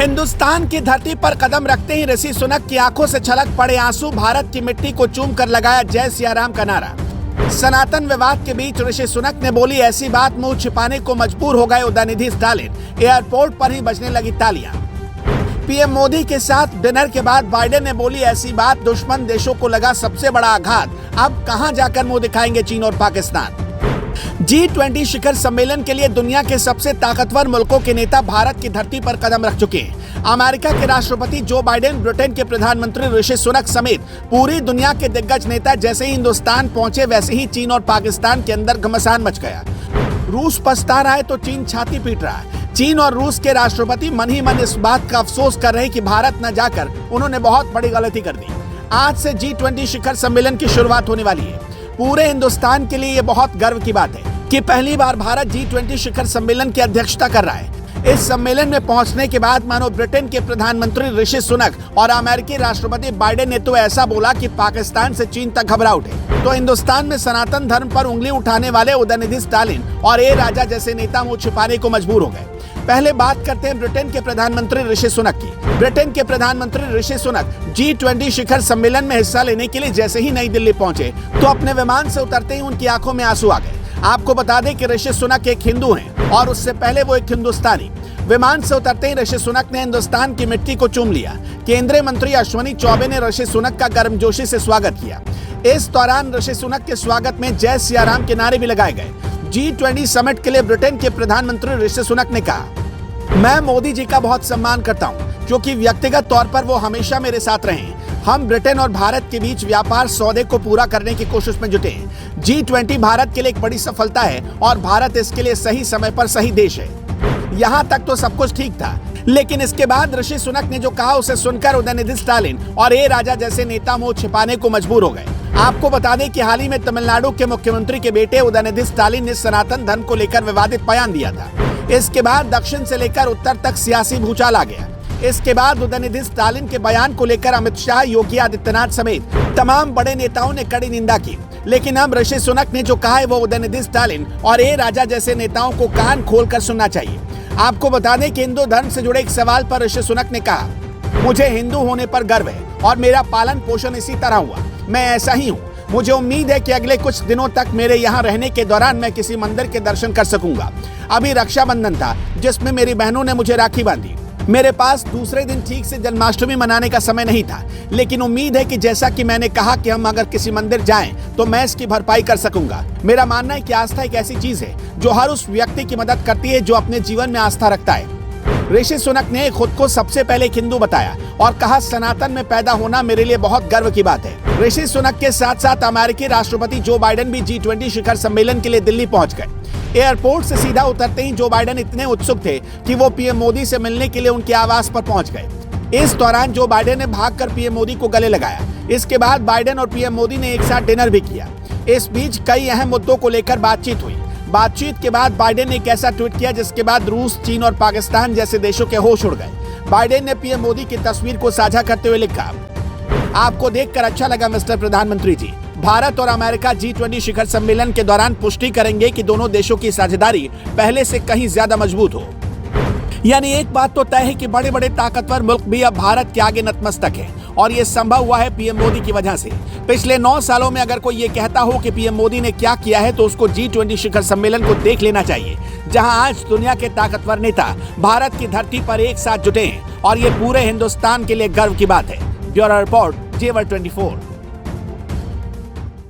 हिंदुस्तान की धरती पर कदम रखते ही ऋषि सुनक की आंखों से छलक पड़े आंसू। भारत की मिट्टी को चूम कर लगाया जय सिया राम का नारा। सनातन विवाद के बीच ऋषि सुनक ने बोली ऐसी बात, मुंह छिपाने को मजबूर हो गए उदयनिधि स्टालिन। एयरपोर्ट पर ही बजने लगी तालियां। पीएम मोदी के साथ डिनर के बाद बाइडेन ने बोली ऐसी बात, दुश्मन देशों को लगा सबसे बड़ा आघात। अब कहां जाकर मुंह दिखाएंगे चीन और पाकिस्तान। G20 शिखर सम्मेलन के लिए दुनिया के सबसे ताकतवर मुल्कों के नेता भारत की धरती पर कदम रख चुके हैं। अमेरिका के राष्ट्रपति जो बाइडेन, ब्रिटेन के प्रधानमंत्री ऋषि सुनक समेत पूरी दुनिया के दिग्गज नेता जैसे ही हिंदुस्तान पहुंचे, वैसे ही चीन और पाकिस्तान के अंदर घमासान मच गया। रूस पछता रहा है तो चीन छाती पीट रहा है। चीन और रूस के राष्ट्रपति मन ही मन इस बात का अफसोस कर रहे कि भारत न जाकर उन्होंने बहुत बड़ी गलती कर दी। आज से G20 शिखर सम्मेलन की शुरुआत होने वाली है। पूरे हिंदुस्तान के लिए ये बहुत गर्व की बात है कि पहली बार भारत G20 शिखर सम्मेलन की अध्यक्षता कर रहा है। इस सम्मेलन में पहुंचने के बाद मानो ब्रिटेन के प्रधानमंत्री ऋषि सुनक और अमेरिकी राष्ट्रपति बाइडेन ने तो ऐसा बोला कि पाकिस्तान से चीन तक घबरा उठे। तो हिंदुस्तान में सनातन धर्म पर उंगली उठाने वाले उदयनिधि स्टालिन और ए राजा जैसे नेता मुंह छिपाने को मजबूर हो गए। पहले बात करते हैं ब्रिटेन के प्रधानमंत्री ऋषि सुनक की। ब्रिटेन के प्रधानमंत्री ऋषि सुनक G20 शिखर सम्मेलन में हिस्सा लेने के लिए जैसे ही नई दिल्ली पहुंचे तो अपने विमान से उतरते ही उनकी आंखों में आंसू आ गए। आपको बता दें कि ऋषि सुनक एक हिंदू हैं और उससे पहले वो एक हिंदुस्तानी। विमान से उतरते ही ऋषि सुनक ने हिंदुस्तान की मिट्टी को चूम लिया। केंद्रीय मंत्री अश्विनी चौबे ने ऋषि सुनक का गर्मजोशी से स्वागत किया। इस दौरान ऋषि सुनक के स्वागत में जय सिया राम के नारे भी लगाए गए। G20 समिट के लिए ब्रिटेन के प्रधानमंत्री ऋषि सुनक ने कहा, मैं मोदी जी का बहुत सम्मान करता हूं क्योंकि व्यक्तिगत तौर पर वो हमेशा मेरे साथ रहे हैं। हम ब्रिटेन और भारत के बीच व्यापार सौदे को पूरा करने की कोशिश में जुटे हैं। G20 भारत के लिए एक बड़ी सफलता है और भारत इसके लिए सही समय पर सही देश है। यहाँ तक तो सब कुछ ठीक था, लेकिन इसके बाद ऋषि सुनक ने जो कहा उसे सुनकर उदयनिधि स्टालिन और ए राजा जैसे नेता मुंह छिपाने को मजबूर हो गए। आपको बता दें कि हाल ही में तमिलनाडु के मुख्यमंत्री के बेटे उदयनिधि स्टालिन ने सनातन धर्म को लेकर विवादित बयान दिया था। इसके बाद दक्षिण से लेकर उत्तर तक सियासी भूचाल आ गया। इसके बाद उदयनिधि स्टालिन के बयान को लेकर अमित शाह, योगी आदित्यनाथ समेत तमाम बड़े नेताओं ने कड़ी निंदा की। लेकिन अब ऋषि सुनक ने जो कहा है वो उदयनिधि स्टालिन और ए राजा जैसे नेताओं को कान खोलकर सुनना चाहिए। आपको बता दें कि हिंदू धर्म से जुड़े एक सवाल पर ऋषि सुनक ने कहा, मुझे हिंदू होने पर गर्व है और मेरा पालन पोषण इसी तरह हुआ। मैं ऐसा ही हूँ। मुझे उम्मीद है कि अगले कुछ दिनों तक मेरे यहाँ रहने के दौरान मैं किसी मंदिर के दर्शन कर सकूंगा। अभी रक्षाबंधन था जिसमें मेरी बहनों ने मुझे राखी बांधी। मेरे पास दूसरे दिन ठीक से जन्माष्टमी मनाने का समय नहीं था, लेकिन उम्मीद है कि जैसा कि मैंने कहा कि हम अगर किसी मंदिर जाएं तो मैं इसकी भरपाई कर सकूंगा। मेरा मानना है कि आस्था एक ऐसी चीज है जो हर उस व्यक्ति की मदद करती है जो अपने जीवन में आस्था रखता है। ऋषि सुनक ने खुद को सबसे पहले एक हिंदू बताया और कहा, सनातन में पैदा होना मेरे लिए बहुत गर्व की बात है। ऋषि सुनक के साथ साथ अमेरिकी राष्ट्रपति जो बाइडेन भी G20 शिखर सम्मेलन के लिए दिल्ली पहुंच गए। एयरपोर्ट से सीधा उतरते ही जो बाइडेन इतने उत्सुक थे कि वो पीएम मोदी से मिलने के लिए उनके आवास पर पहुंच गए। इस दौरान जो बाइडेन ने भागकर पीएम मोदी को गले लगाया। इसके बाद बाइडेन और पीएम मोदी ने एक साथ डिनर भी किया। इस बीच कई अहम मुद्दों को लेकर बातचीत हुई। बातचीत के बाद बाइडेन ने एक ऐसा ट्वीट किया जिसके बाद रूस, चीन और पाकिस्तान जैसे देशों के होश उड़ गए। बाइडेन ने पीएम मोदी की तस्वीर को साझा करते हुए लिखा, आपको देखकर अच्छा लगा मिस्टर प्रधानमंत्री जी। भारत और अमेरिका G20 शिखर सम्मेलन के दौरान पुष्टि करेंगे कि दोनों देशों की साझेदारी पहले से कहीं ज्यादा मजबूत हो। यानी एक बात तो तय है कि बड़े बड़े ताकतवर मुल्क भी अब भारत के आगे नतमस्तक है और ये संभव हुआ है पीएम मोदी की वजह से। पिछले 9 सालों में अगर कोई ये कहता हो कि पीएम मोदी ने क्या किया है तो उसको G20 शिखर सम्मेलन को देख लेना चाहिए, जहां आज दुनिया के ताकतवर नेता भारत की धरती पर एक साथ जुटे हैं और ये पूरे हिंदुस्तान के लिए गर्व की बात है। Bureau report, J24।